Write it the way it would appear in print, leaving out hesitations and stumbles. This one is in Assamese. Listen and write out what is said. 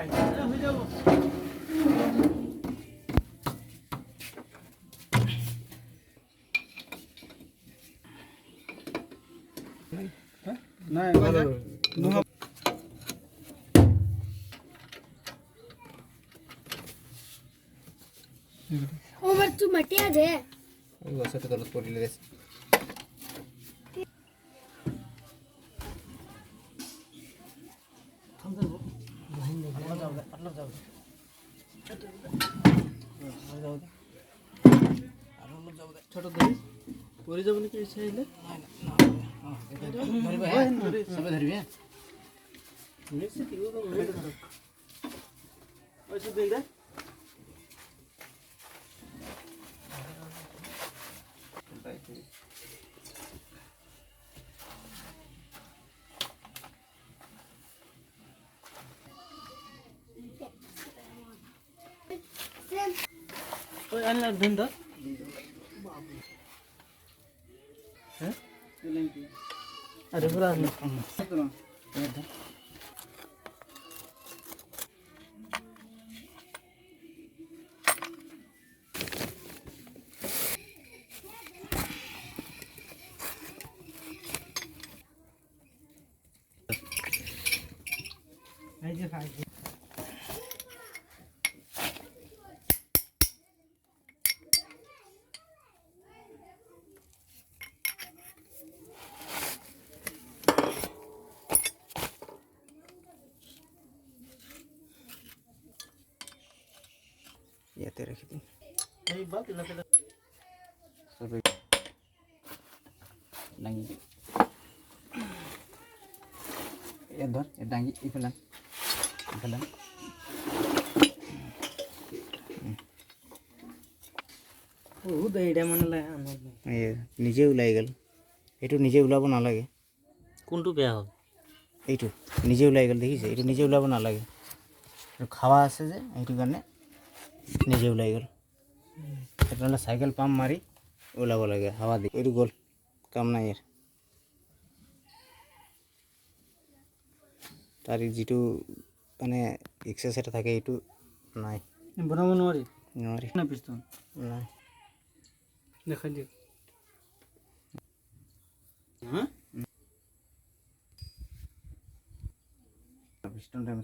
নাই ভালো নহব ওমৰ তু মটিয়া দে গছতে তলত পৰিলে দেছ ছোট ধৰি পৰি যাব নাকি চাইলে ধৰিব হে সবে ধৰিবি হে নিশ্চিত দিব তো মেরে ধর ওই সব দেখ দে ওই আনলা ধন ধর হ্যাঁ আরে পুরা এই যে খাই ইয়াতে ৰাখি দিম এই বাপ না পেলা সবে ডাঙি এ ধর এ ডাঙি ইফালাম ও দেইডা মানে লাই আনো এই নিজে ওলাই গ'ল এইটো নিজে ওলাব নালাগে কোনটো বেয়া হ'ল এইটো নিজে ওলাই গ'ল দেখিছে এইটো নিজে ওলাব নালাগে আৰু খাৱা আছে যে এইটো কাৰণে নিজে ওলাই গ'ল এটা চাইকেল পাম্প মাৰি ওলাব লাগে হাৱা দি এইটো গ'ল কাম নাই ইয়াৰ তাৰ যিটো মানে এক্সাৰচাইজ এটা থাকে এইটো নাই বনাব নোৱাৰি নোৱাৰি না পিস্তন নাই দেখাই দিয়ক হ্যাঁ পিষ্টন টাইম